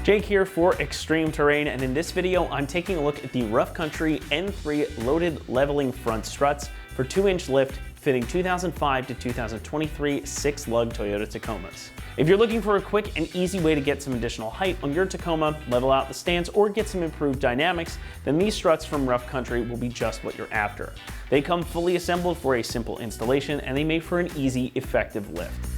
Jake here for Extreme Terrain, and in this video I'm taking a look at the Rough Country N3 loaded leveling front struts for 2-inch lift fitting 2005 to 2023 6-lug Toyota Tacomas. If you're looking for a quick and easy way to get some additional height on your Tacoma, level out the stance, or get some improved dynamics, then these struts from Rough Country will be just what you're after. They come fully assembled for a simple installation, and they make for an easy, effective lift.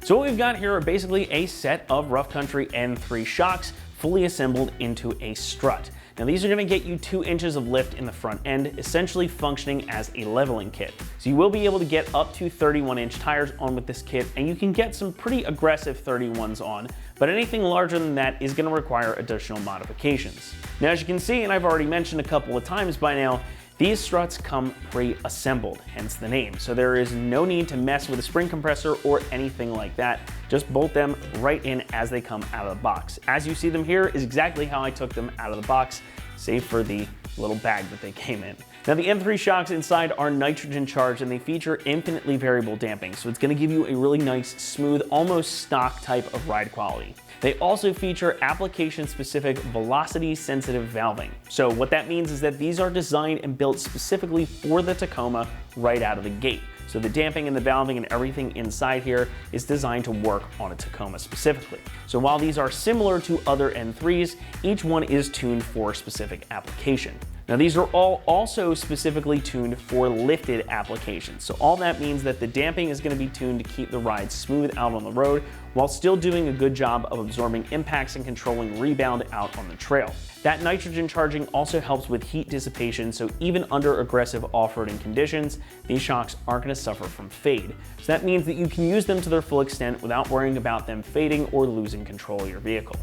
So what we've got here are basically a set of Rough Country N3 shocks fully assembled into a strut. Now these are going to get you 2 inches of lift in the front end, essentially functioning as a leveling kit. So you will be able to get up to 31-inch tires on with this kit, and you can get some pretty aggressive 31s on, but anything larger than that is going to require additional modifications. Now as you can see, and I've already mentioned a couple of times by now, these struts come pre-assembled, hence the name. So there is no need to mess with a spring compressor or anything like that. Just bolt them right in as they come out of the box. As you see them here is exactly how I took them out of the box, save for the little bag that they came in. Now the N3 shocks inside are nitrogen charged, and they feature infinitely variable damping, so it's going to give you a really nice, smooth, almost stock type of ride quality. They also feature application-specific velocity-sensitive valving. So what that means is that these are designed and built specifically for the Tacoma right out of the gate. So the damping and the valving and everything inside here is designed to work on a Tacoma specifically. So while these are similar to other N3s, each one is tuned for a specific application. Now these are all also specifically tuned for lifted applications. So all that means that the damping is going to be tuned to keep the ride smooth out on the road while still doing a good job of absorbing impacts and controlling rebound out on the trail. That nitrogen charging also helps with heat dissipation, so even under aggressive off-roading conditions, these shocks aren't going to suffer from fade. So that means that you can use them to their full extent without worrying about them fading or losing control of your vehicle.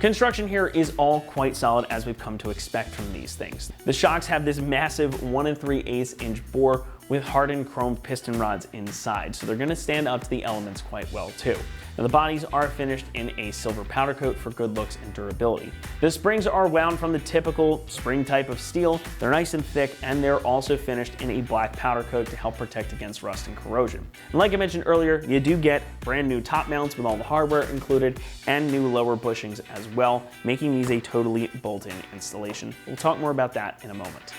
Construction here is all quite solid, as we've come to expect from these things. The shocks have this massive 1 3/8 inch bore with hardened chrome piston rods inside, so they're going to stand up to the elements quite well too. Now the bodies are finished in a silver powder coat for good looks and durability. The springs are wound from the typical spring type of steel. They're nice and thick, and they're also finished in a black powder coat to help protect against rust and corrosion. And like I mentioned earlier, you do get brand new top mounts with all the hardware included and new lower bushings as well, making these a totally bolt-in installation. We'll talk more about that in a moment.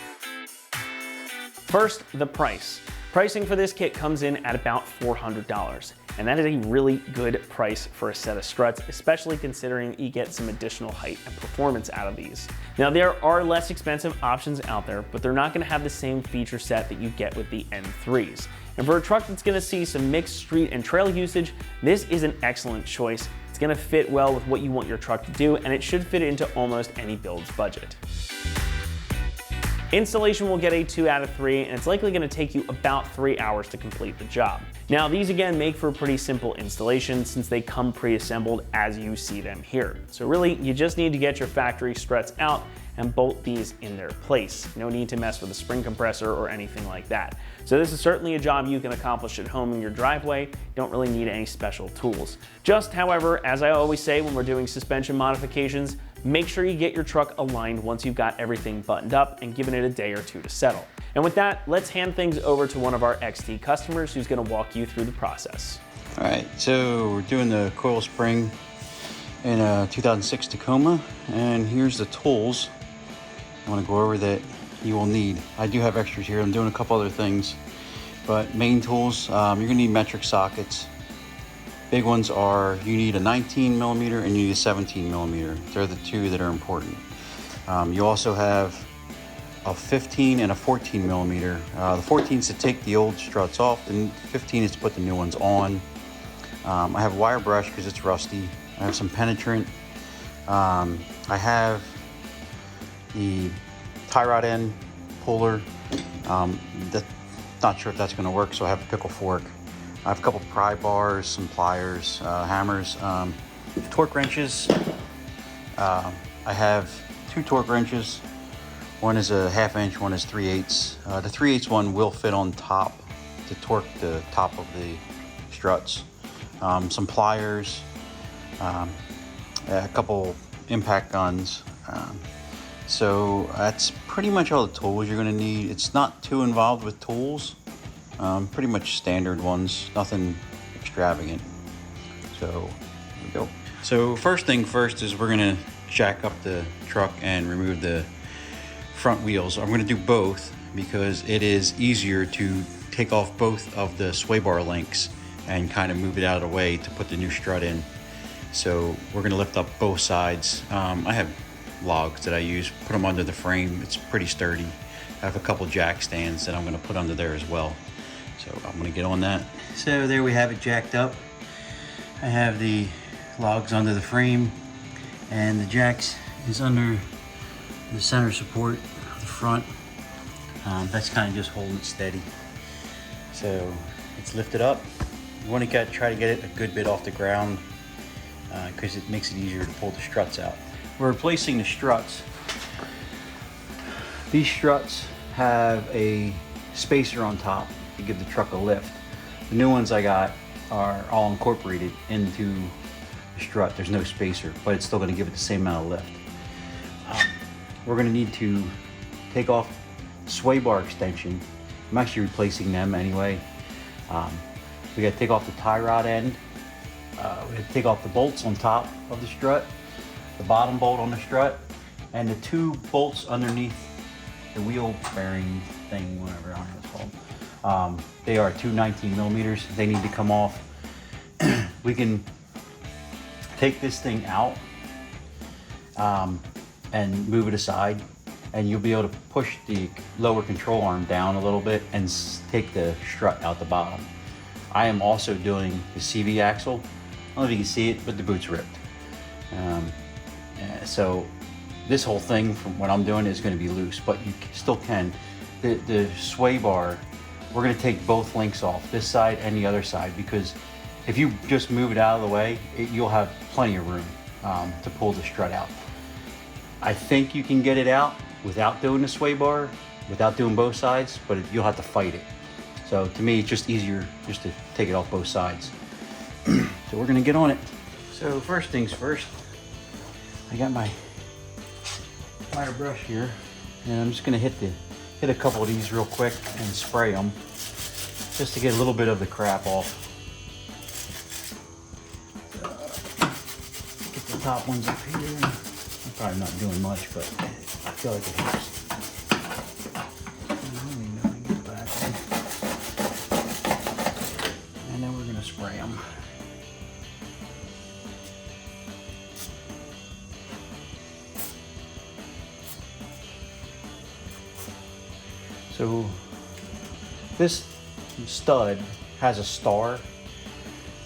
First, the price. Pricing for this kit comes in at about $400, and that is a really good price for a set of struts, especially considering you get some additional height and performance out of these. Now there are less expensive options out there, but they're not going to have the same feature set that you get with the N3s. And for a truck that's going to see some mixed street and trail usage, this is an excellent choice. It's going to fit well with what you want your truck to do, and it should fit into almost any build's budget. Installation will get a 2 out of 3, and it's likely going to take you about 3 hours to complete the job. Now these again make for a pretty simple installation since they come pre-assembled as you see them here. So really you just need to get your factory struts out and bolt these in their place. No need to mess with a spring compressor or anything like that. So this is certainly a job you can accomplish at home in your driveway. You don't really need any special tools. Just however, as I always say when we're doing suspension modifications, make sure you get your truck aligned once you've got everything buttoned up and given it a day or two to settle. And with that, let's hand things over to one of our XT customers who's going to walk you through the process. All right, so we're doing the coil spring in a 2006 Tacoma, and here's the tools I want to go over that you will need. I do have extras here. I'm doing a couple other things, but main tools, you're going to need metric sockets. Big ones are, you need a 19 millimeter and you need a 17 millimeter. They're the two that are important. You also have a 15 and a 14 millimeter. The 14 is to take the old struts off, and 15 is to put the new ones on. I have a wire brush because it's rusty. I have some penetrant. I have the tie rod end puller. Not sure if that's going to work, so I have a pickle fork. I have a couple pry bars, some pliers, hammers, torque wrenches. I have 2 torque wrenches. One is a 1/2 inch, one is 3/8. The 3/8 one will fit on top to torque the top of the struts. Some pliers, a couple impact guns. So that's pretty much all the tools you're going to need. It's not too involved with tools. Pretty much standard ones, nothing extravagant. So we go. So first thing first is we're gonna jack up the truck and remove the front wheels. I'm gonna do both because it is easier to take off both of the sway bar links and kind of move it out of the way to put the new strut in. So we're gonna lift up both sides. I have logs that I use, put them under the frame. It's pretty sturdy. I have a couple jack stands that I'm gonna put under there as well. So I'm gonna get on that. So there we have it jacked up. I have the logs under the frame and the jacks is under the center support of the front. That's kind of just holding it steady. So it's lifted up. You want to try to get it a good bit off the ground because it makes it easier to pull the struts out. We're replacing the struts. These struts have a spacer on top to give the truck a lift. The new ones I got are all incorporated into the strut. There's no spacer, but it's still going to give it the same amount of lift. We're going to need to take off the sway bar extension. I'm actually replacing them anyway. We got to take off the tie rod end. We got to take off the bolts on top of the strut, the bottom bolt on the strut, and the two bolts underneath the wheel bearing thing, whatever, I don't know what it's called. They are 219 millimeters. They need to come off. We can take this thing out and move it aside, and you'll be able to push the lower control arm down a little bit and take the strut out the bottom. I am also doing the CV axle. I don't know if you can see it, but the boot's ripped. So this whole thing from what I'm doing is going to be loose, but you still can. The sway bar, we're going to take both links off, this side and the other side, because if you just move it out of the way, you'll have plenty of room to pull the strut out. I think you can get it out without doing the sway bar, without doing both sides, but you'll have to fight it. So to me, it's just easier just to take it off both sides. So we're gonna get on it. So first things first, I got my wire brush here, and I'm just gonna hit a couple of these real quick and spray them, just to get a little bit of the crap off. Get the top ones up here. I'm probably not doing much, but I feel like it helps. And then we're gonna spray them. So this stud has a star.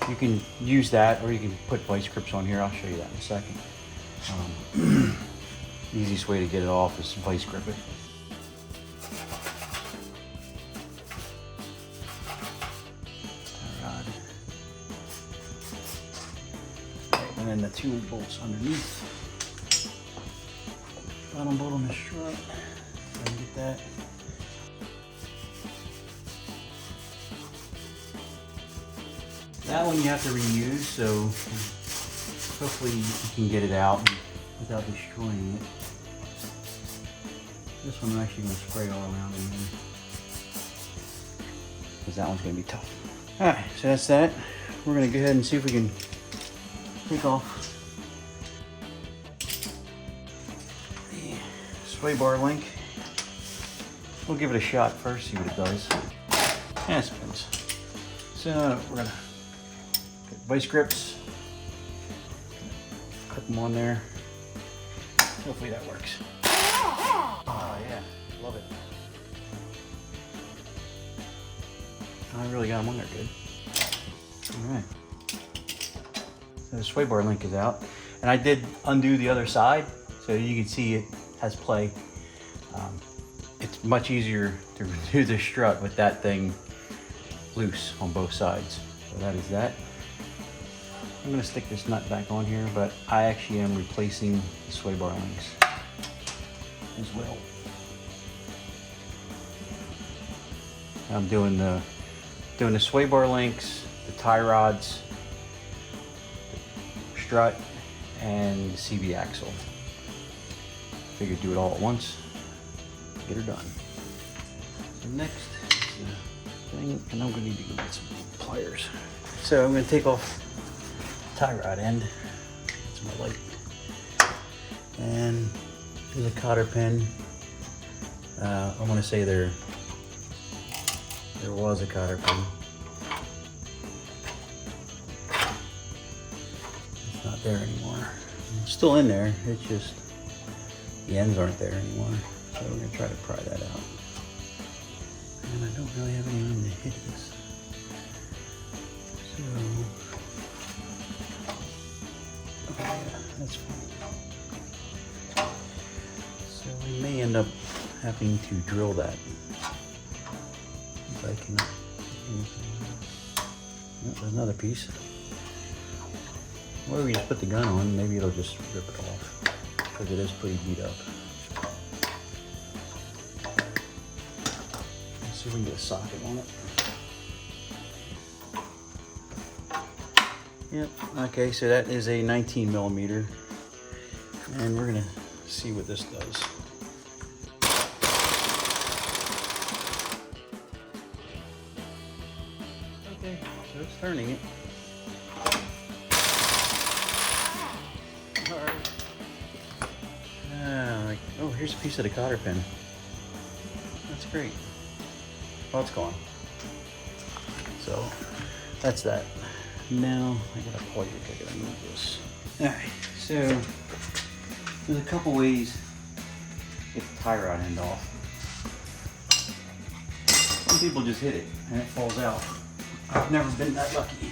You can use that, or you can put vice grips on here. I'll show you that in a second. The easiest way to get it off is to vice grip it. Tie rod. And then the two bolts underneath. Bottom bolt on the strut. Get that. That one you have to reuse, so hopefully you can get it out without destroying it. This one I'm actually going to spray all around in there, because that one's going to be tough. Alright, so that's that. We're going to go ahead and see if we can take off the sway bar link. We'll give it a shot first, see what it does. And it spins. So we're going to get vice grips, clip them on there. Hopefully that works. Oh yeah, love it. I really got them on there good. All right. So the sway bar link is out, and I did undo the other side, so you can see it has play. It's much easier to do the strut with that thing loose on both sides. So that is that. I'm gonna stick this nut back on here, but I actually am replacing the sway bar links as well. I'm doing the sway bar links, the tie rods, the strut, and the CV axle. Figured do it all at once, get her done. So next is the thing, and I'm gonna need to go get some pliers. So I'm gonna take off tie rod end. That's my light. And there's a cotter pin. I want to say there was a cotter pin. It's not there anymore. It's still in there. It's just the ends aren't there anymore. So we're gonna try to pry that out. And I don't really have any room to hit this. So, oh yeah, that's fine. So we may end up having to drill that. If I can. Oh, there's another piece. Or we just put the gun on, maybe it'll just rip it off. Because it is pretty beat up. Let's see if we can get a socket on it. Yep, okay, so that is a 19 millimeter. And we're gonna see what this does. Okay, so it's turning it. Alright. Oh, here's a piece of the cotter pin. That's great. Oh, it's gone. So, that's that. Now, I gotta plug it, I gotta move this. Alright, so, there's a couple ways to get the tie rod end off. Some people just hit it and it falls out. I've never been that lucky.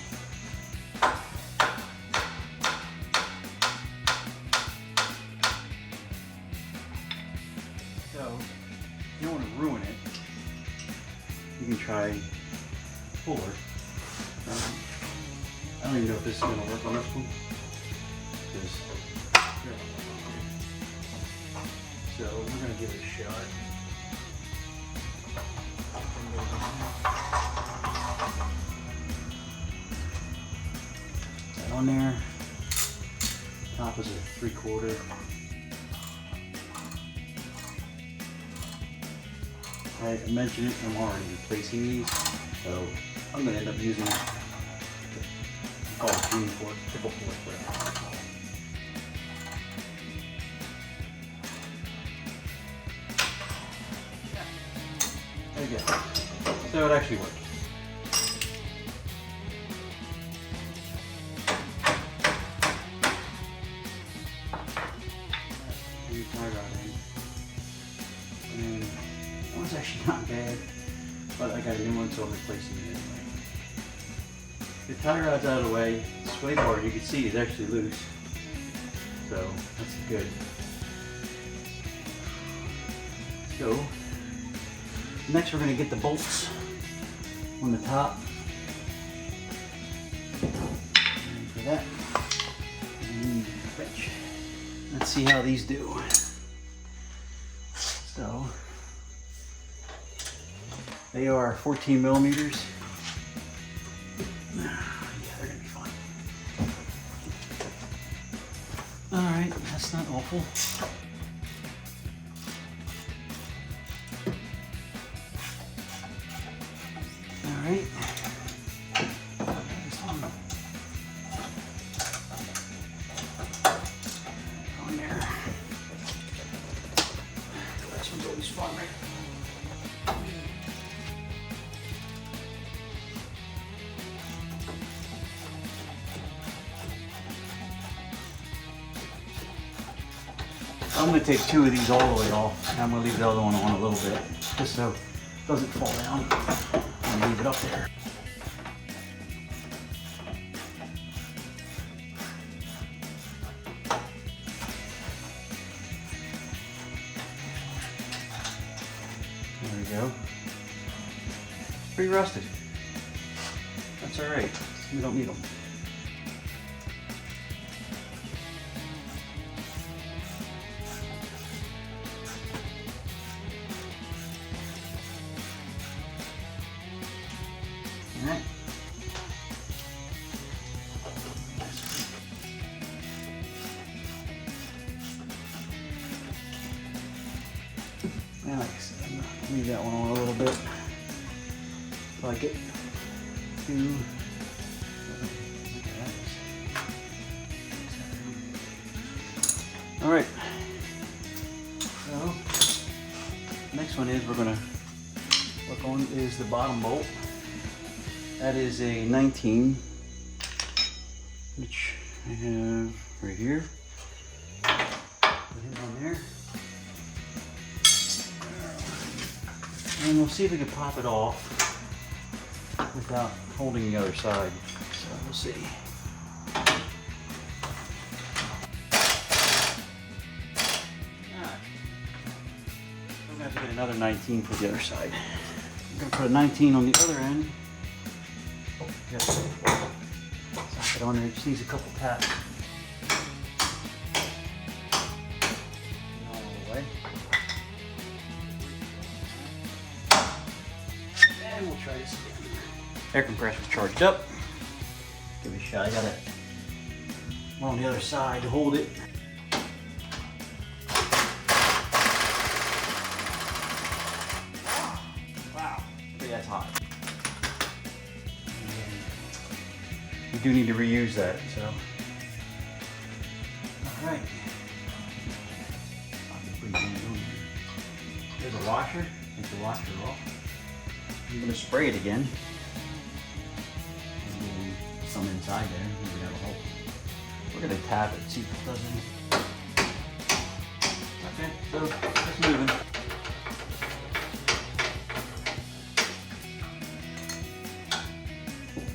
So, if you don't want to ruin it, you can try puller. I don't even know if this is going to work on this one. So we're going to give it a shot. That on there. Top is a 3/4. I mentioned it, I'm already replacing these, so I'm going to end up using called June 4th, triple 4th, whatever. There you go. So it actually worked. And that was actually not bad, but I got a new one, so I'm replacing it anyway. The tie rod's out of the way. The sway bar, you can see, is actually loose. So that's good. So next we're going to get the bolts on the top. And for that, we need a wrench. Let's see how these do. So they are 14 millimeters. Yeah, they're gonna be fine. All right, that's not awful. All right. On there. This one's always fun, right? I'm going to take 2 of these all the way off, and I'm going to leave the other one on a little bit, just so it doesn't fall down. I'm going to leave it up there. There we go. Pretty rusted. That's all right. We don't need them. Alright. And like I said, I'm gonna leave that one on a little bit. So I get 2. All right. So next one is we're gonna look on is the bottom bolt. That is a 19, which I have right here. Put him on there. And we'll see if we can pop it off without holding the other side. So we'll see. Alright. I'm going to have to get another 19 for the other side. I'm going to put a 19 on the other end. Oh, yes. Sock it on there. It just needs a couple taps. All the way. And we'll try this again. Air compressor's charged up. Give it a shot. I got it on the other side to hold it. Wow, okay, that's hot. We do need to reuse that, so. All right. There's a washer. Take the washer off. I'm going to spray it again. Some inside there. Maybe have a hole. We're going to tap it, see if it does anything. Okay, so it's moving.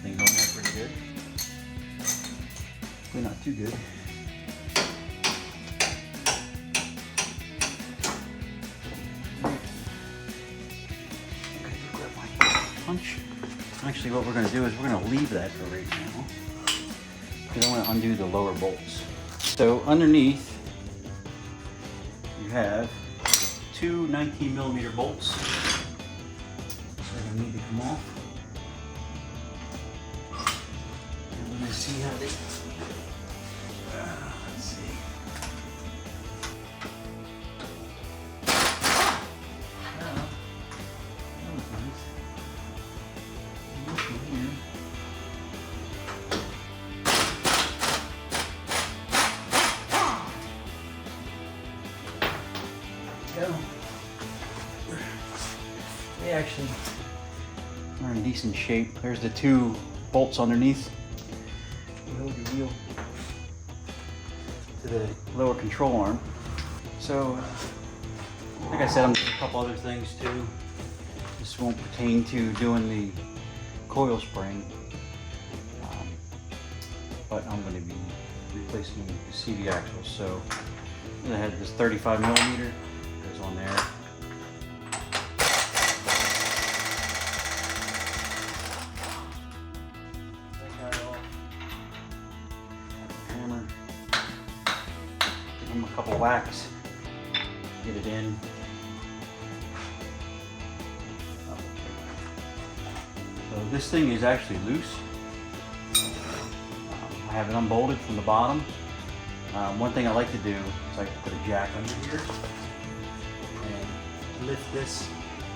Things on there pretty good. But not too good. Okay, grab my punch. Actually, what we're going to do is we're going to leave that for right now, because I want to undo the lower bolts. So underneath, you have two 19mm bolts. They're going to need to come off. And we're going to see how they. Let's see. That was nice. Go. They actually are in decent shape. There's the two bolts underneath. You hold your wheel to the lower control arm. So, like I said, I'm doing a couple other things too. This won't pertain to doing the coil spring, but I'm going to be replacing the CV axle. So I had this 35mm goes on there. Take that off. Hammer. Give them a couple whacks. Get it in. So this thing is actually loose. I have it unbolted from the bottom. One thing I like to do is I put a jack under here and lift this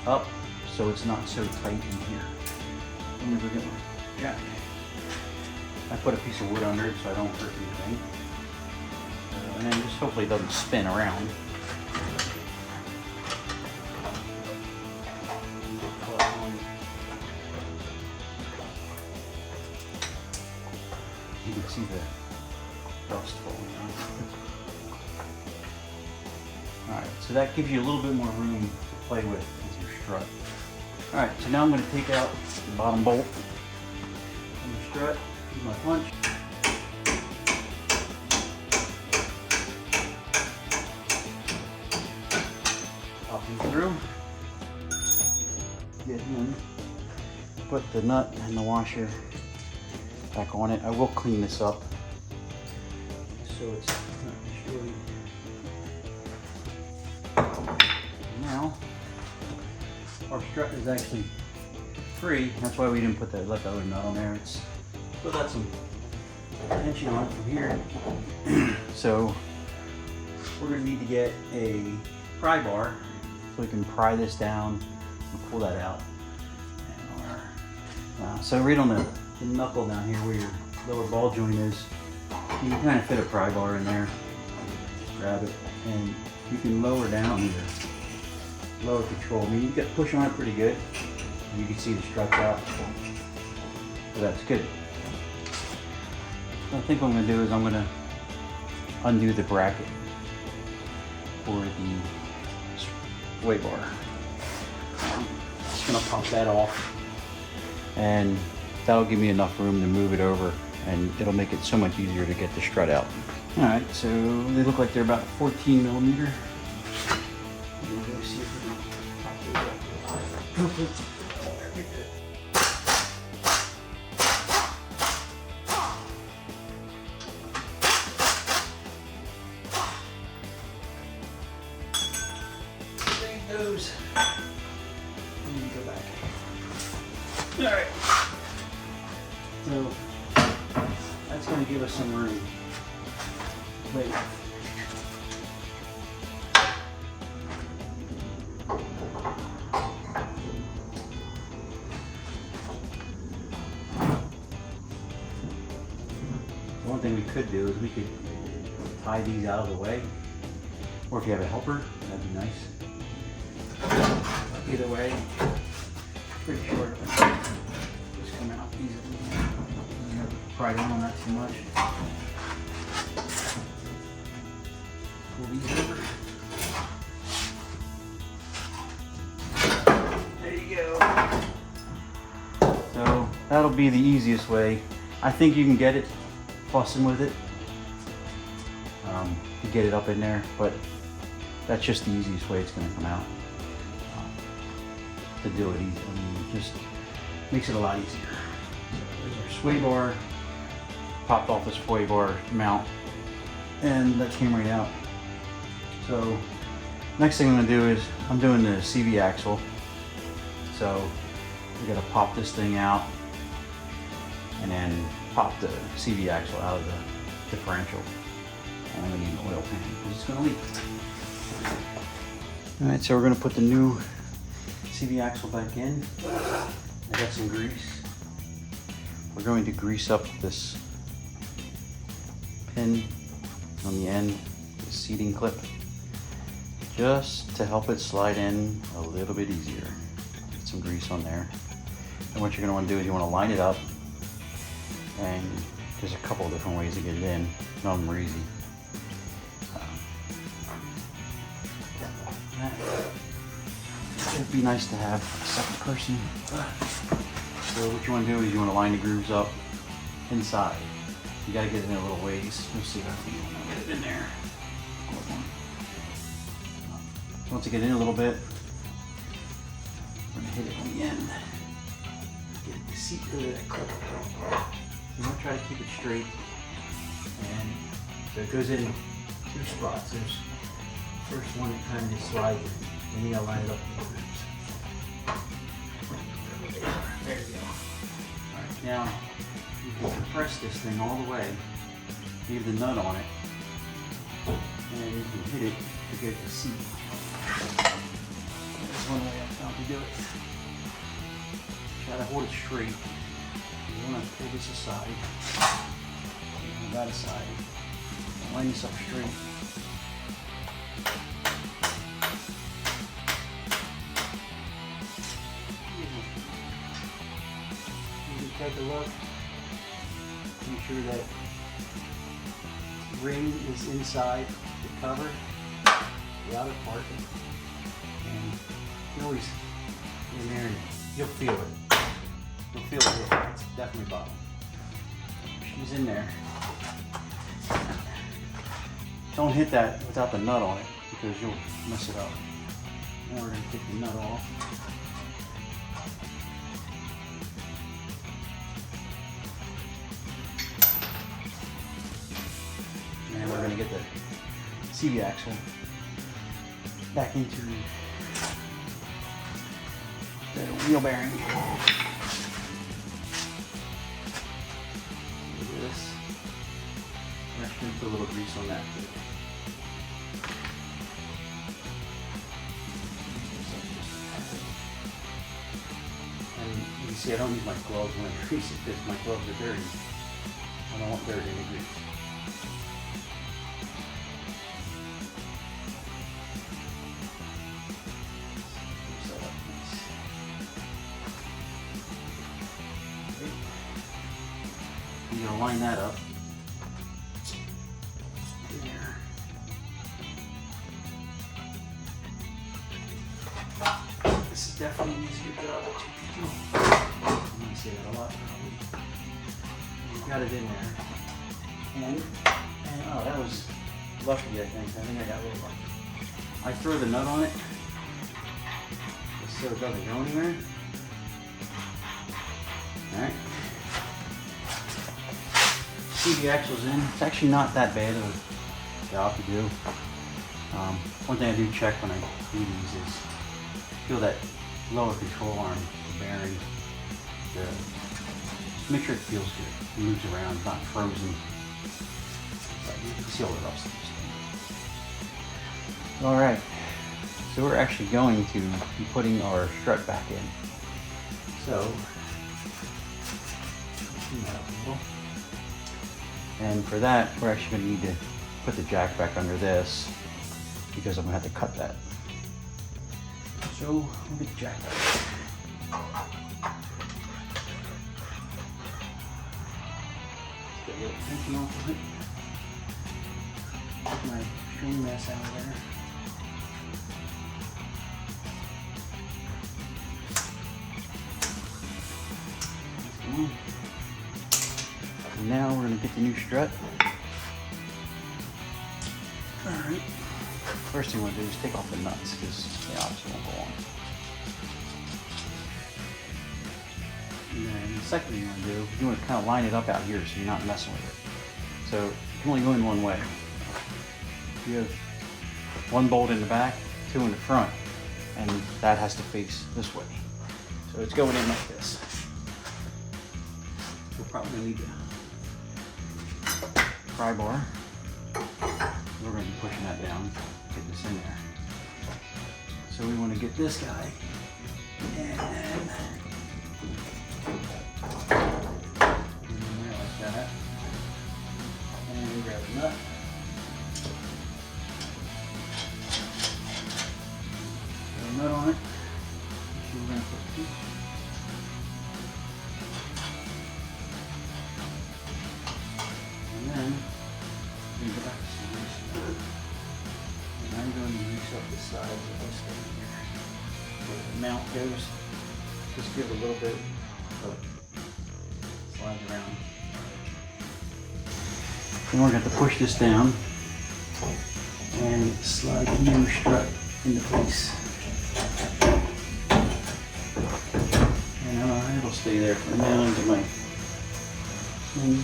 up so it's not so tight in here. Let me go get my jack. I put a piece of wood under it so I don't hurt anything. And then just hopefully it doesn't spin around. You can see the dust falling out. Alright, so that gives you a little bit more room to play with your strut. Alright, so now I'm going to take out the bottom bolt from the strut, use my punch. Pop him through. Get him. Put the nut and the washer back on it. I will clean this up so it's not destroyed. Now our strut is actually free. That's why we didn't put that, let the other nut on there. It's still got some tension on it from here. So we're going to need to get a pry bar so we can pry this down and pull that out. And so right on the knuckle down here where your lower ball joint is, you can kind of fit a pry bar in there. grab it, and you can lower down here. Lower control. I mean, you got push on it pretty good. You can see the struts out. So that's good. So I think what I'm going to do is I'm going to undo the bracket for the sway bar. Just going to pop that off, and that'll give me enough room to move it over, and it'll make it so much easier to get the strut out. All right, so they look like they're about 14 millimeter. I'm gonna go see if we can pop those up. Those. Let me go back. All right. So that's going to give us some room. Wait. One thing we could do is we could tie these out of the way, or if you have a helper, that'd be nice. Either way, pretty short. Just come out easily. Pry down on that too much. Pull these over. There you go. So that'll be the easiest way. I think you can get it fussing with it to get it up in there, but that's just the easiest way it's going to come out. To do it easy, I mean, it just makes it a lot easier. So there's our sway bar. Popped off the sway bar mount, and that came right out. So next thing I'm going to do is I'm doing the CV axle. So we got to pop this thing out and then pop the CV axle out of the differential. And I'm going to need an oil pan because it's going to leak. All right, so we're going to put the new CV axle back in. I got some grease. We're going to grease up this pin on the end, the seating clip, just to help it slide in a little bit easier. Get some grease on there. And what you're going to want to do is you want to line it up, and there's a couple of different ways to get it in. None of them are easy. It'd be nice to have a second person. So what you want to do is you want to line the grooves up inside. You got to get it in a little ways. Let's see if I can get it in there. Once you get in a little bit, we're going to hit it on the end. Get the seat rid of that clip. You want to try to keep it straight. And so it goes in two spots. There's the first one that kind of just slides in. And you gotta line it up with the grooves. There you go. Alright, now you can compress this thing all the way, leave the nut on it, and you can hit it to get the seat. That's one way I found to do it. Try to hold it straight. You want to pull this aside, and that aside, line this up straight. Take a look, make sure that ring is inside the cover, the outer part, and you can always get in there and you'll feel it. You'll feel it. It's definitely bottom. She's in there. Don't hit that without the nut on it because you'll mess it up. Now we're going to take the nut off. And we're going to get the CV axle back into the wheel bearing. Look at this. We're actually going to put a little grease on that too. And you can see I don't use my gloves when I grease it because my gloves are dirty. I don't want dirt in the grease. I'm gonna line that up. There. This is definitely an easier job than 2 people. I'm gonna say that a lot. You got it in there. And oh, that was lucky, I think. I think I got a little lucky. I throw the nut on it just so it doesn't go anywhere. Alright. See the axle's in. It's actually not that bad of a job to do. One thing I do check when I do these is feel that lower control arm bearing. Make sure it feels good. It moves around, not frozen. You can see all the rust. Alright, so we're actually going to be putting our strut back in. So, clean that up a little. And for that, we're actually going to need to put the jack back under this because I'm going to have to cut that. So, we'll get the jack back. Get a little tension off of it. Get my string mess out of there. And now we're going to get the new strut. Alright. First thing we'll do is take off the nuts because they obviously won't go on. And then the second thing you want to do, you want to kind of line it up out here so you're not messing with it. So you can only go in one way. You have one bolt in the back, 2 in the front, and that has to face this way. So it's going in like this. We're probably going to need a pry bar. We're going to be pushing that down, get this in there. So we want to get this guy in there like that. And we grab a nut. Put a nut on it. So we're going to put 2. And then we go back to scissors. And I'm going to grease up the sides of this thing here. Where the mount goes. Just give it a little bit of slide around. Then we're going to have to push this down and slide the new strut into place. And it'll stay there for now until my swing.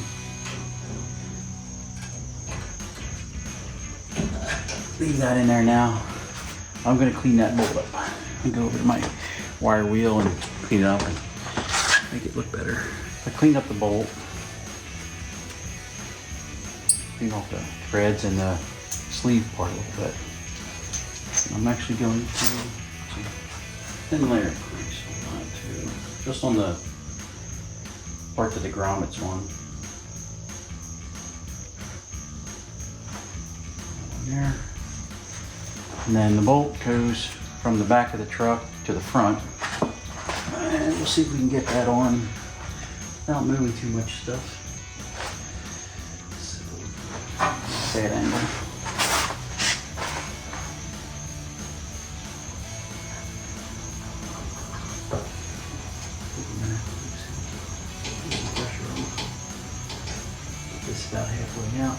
Leave that in there now. I'm going to clean that bolt up. I'm going to go over to my wire wheel and clean it up and make it look better. I cleaned up the bolt. Clean off the threads and the sleeve part a little bit. I'm actually going to some thin layer of grease on that too. Just on the part that the grommets on. There. And then the bolt goes from the back of the truck to the front. And we'll see if we can get that on without moving too much stuff. So, bad angle. Get this about halfway out.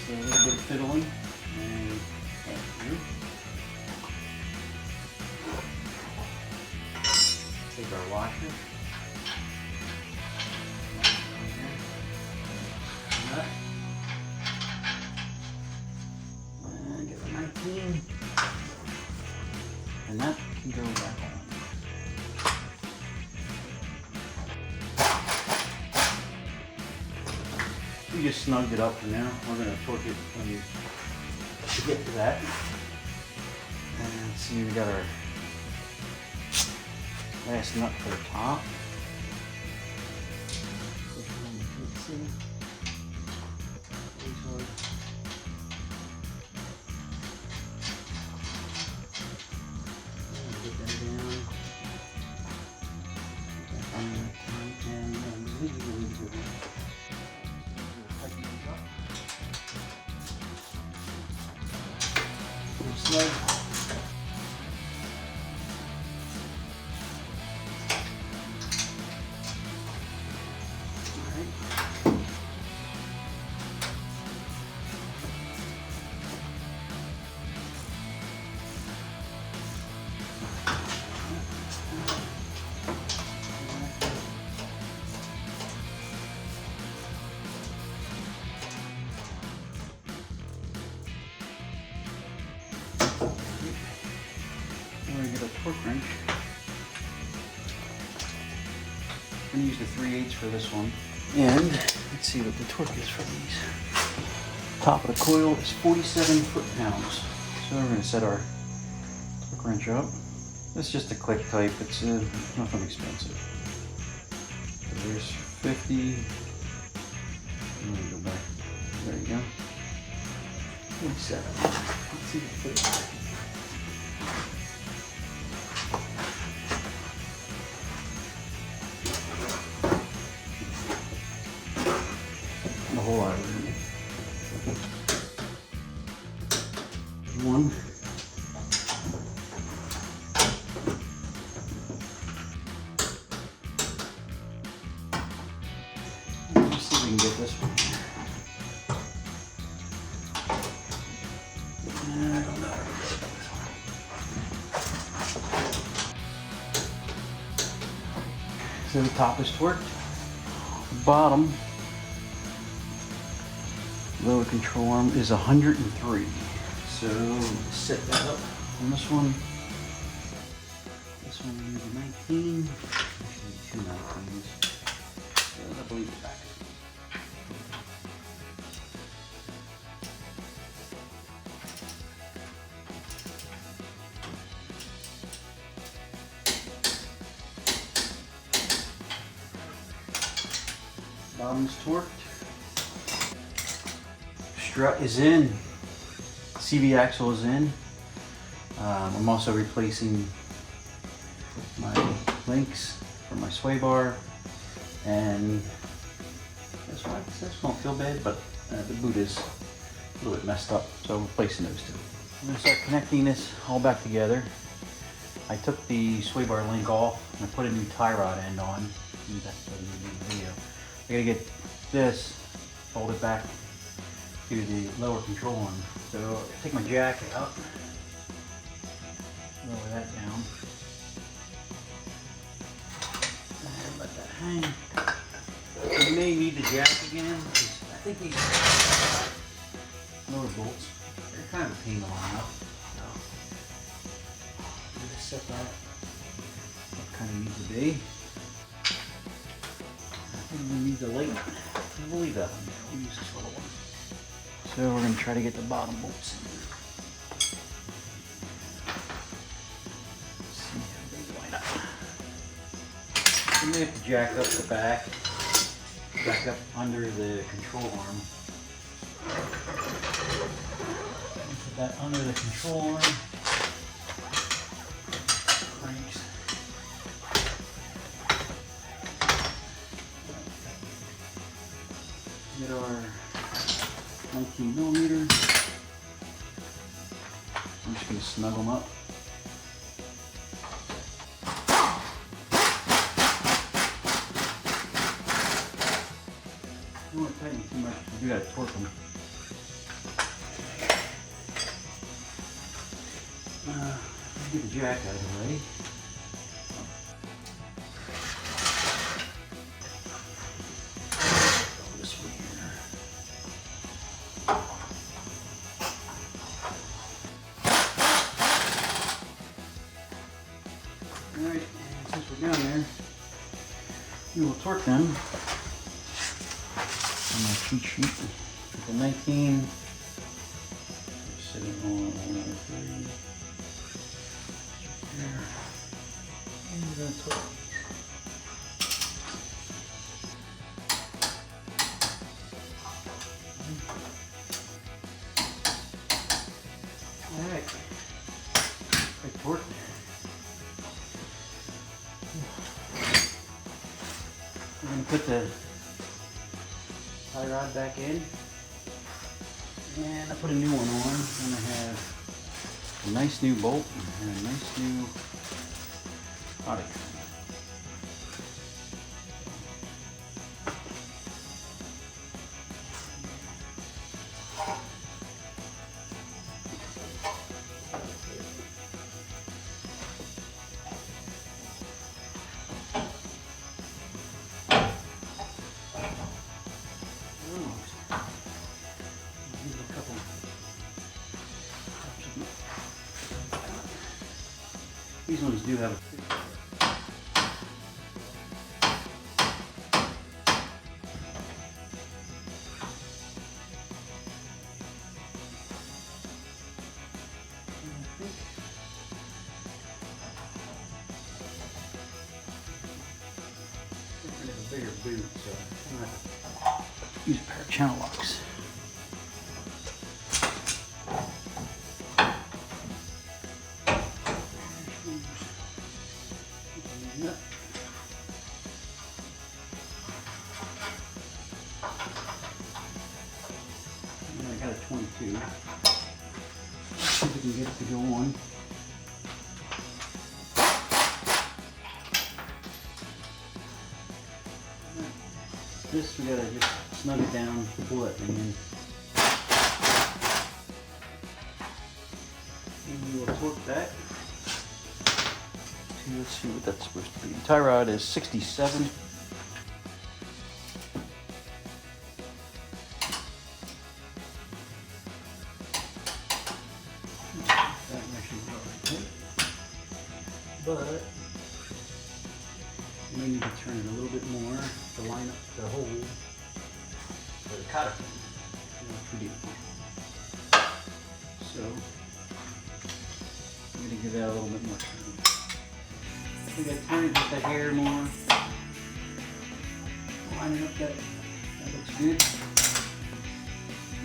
So a little bit of fiddling and right through. Take our washer. Nut. And get the 19. And that can go back on. We just snugged it up for now. We're going to torque it when we get to that. And see, we got our last nut for the top. see. It's hard. Get that down. Get that on there, and really good. Tighten these up. Pretty snug. We're going to get a torque wrench. I'm going to use the 3/8 for this one. And let's see what the torque is for these. Top of the coil is 47 foot-pounds. So we're going to set our torque wrench up. It's just a click type. It's nothing expensive. So there's 50. I'm going to go back. There you go. 47. Let's see if it fits. A whole lot of room. One. Let's see if we can get this one. I don't know. So the top is torqued. The bottom lower control arm is 103. So set that up on this one. This one is a 19. Actually, two 19s. So I believe the back. Bottom's torqued. Strut is in. CV axle is in. I'm also replacing my links for my sway bar, and this won't feel bad, but the boot is a little bit messed up, so I'm replacing those two. I'm going to start connecting this all back together. I took the sway bar link off and I put a new tie rod end on. That's what you do in the video. I gotta get this folded back to the lower control arm. So I'll take my jacket up, lower that down, and let that hang. You may need the jack again, because I think these lower bolts, they're kind of a pain to line up. So I'm going to set that what kind of needs to be. I think we need the light. We'll leave that one. We'll use this little one. So we're going to try to get the bottom bolts in. See how they line up. You may have to jack up the back, back up under the control arm. Put that under the control arm. Cranks. Get our 19 millimeter. I'm just going to snug them up. Don't want to tighten too much. You got to torque them. Get the jack out of the way. This one here. Alright, since we're down there, we will torque them on my cheat sheet. With the 19, sitting on 103. There. And we're going to torque these. I'm going to put the tie rod back in. And I put a new one on, and I have a nice new bolt and a nice new body. These ones do have a bigger boot, so I'm going to use a pair of channel locks. And I got a 22. Let's see if we can get it to go on. This we gotta just snug it down, pull that thing in. And we will torque that. Let's see what that's supposed to be. Tie rod is 67. That actually is all right. But you may need to turn it a little bit more to line up the hole for the cotter pin. So I'm going to give that a little bit more time. We got to turn it just a hair more. Line it up, that looks good.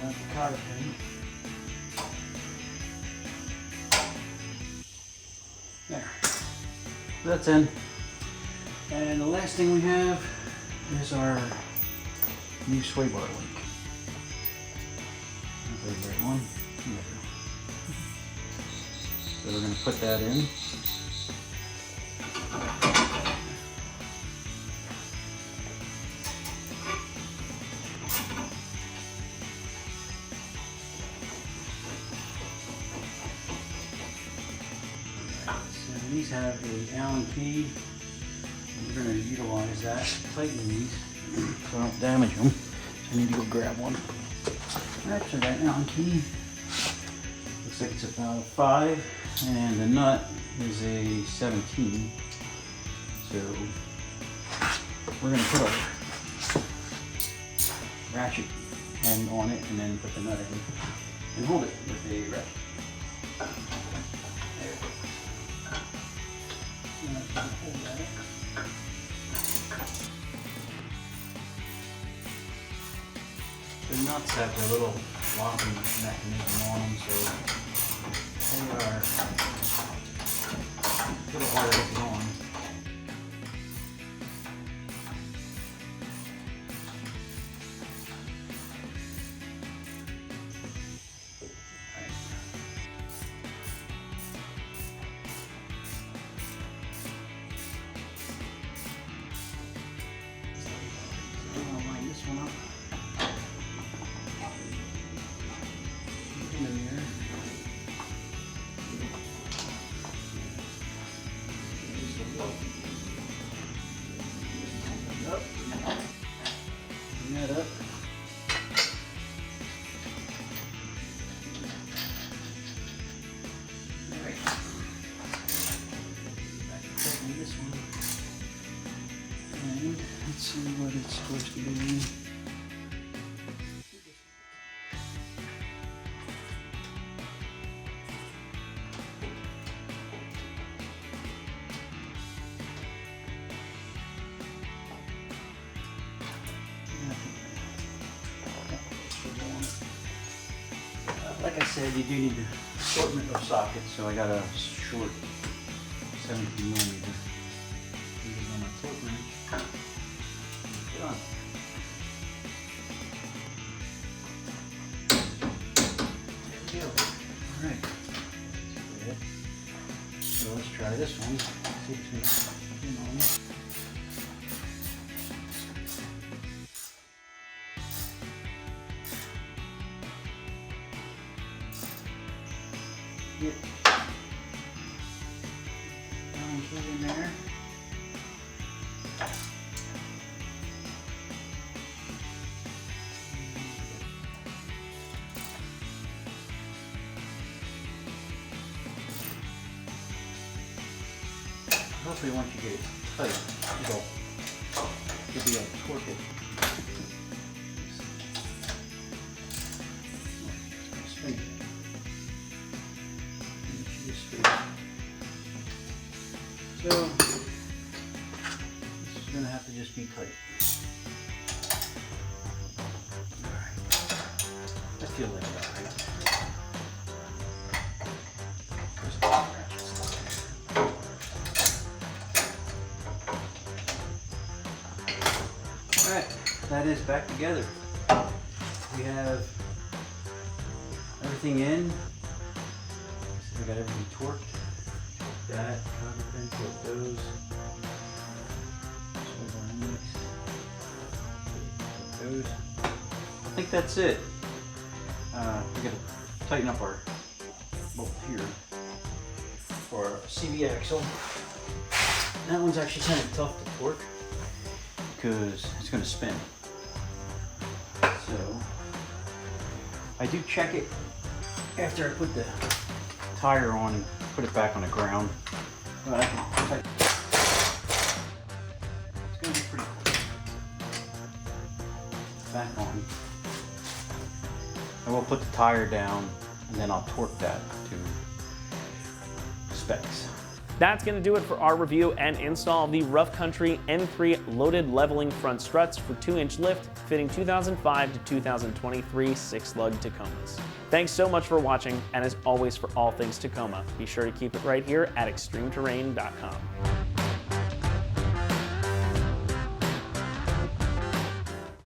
Not the cotter pin. There. So that's in. And the last thing we have is our new sway bar link. There's the right one. So we're going to put that in. So these have a Allen key. We're going to utilize that to tighten these so I don't damage them. So I need to go grab one. Actually, that Allen key looks like it's about a 5, and the nut is a 17. So we're going to put a ratchet end on it and then put the nut in and hold it with a ratchet. There it goes. And I'm going to hold that. The nuts have their little locking mechanism on them, so they are a little harder to get on. I'm going to line this one up. That up. Alright. Back to checking this one. And let's see what it's supposed to be. Like I said, you do need the assortment of sockets, so I got a short 17mm. On my torque wrench. try this one. See if it's gonna spin on me. Get right in there. Hopefully once you get it tight, you'll be able to torque it. Spin it. So this is going to have to just be tight. Alright. I feel like that, right? Alright, that is back together. We have everything in. We got everything torqued. That, torque those. Those. I think that's it. We gotta tighten up our bolt here for our CV axle. That one's actually kind of tough to torque because it's going to spin. So I do check it after I put the tire on and put it back on the ground. But I can it's going to be pretty cool. Back on. I will put the tire down and then I'll torque that to specs. That's going to do it for our review and install of the Rough Country N3 loaded leveling front struts for 2-inch lift fitting 2005 to 2023 6-lug Tacomas. Thanks so much for watching, and as always for all things Tacoma, be sure to keep it right here at extremeterrain.com.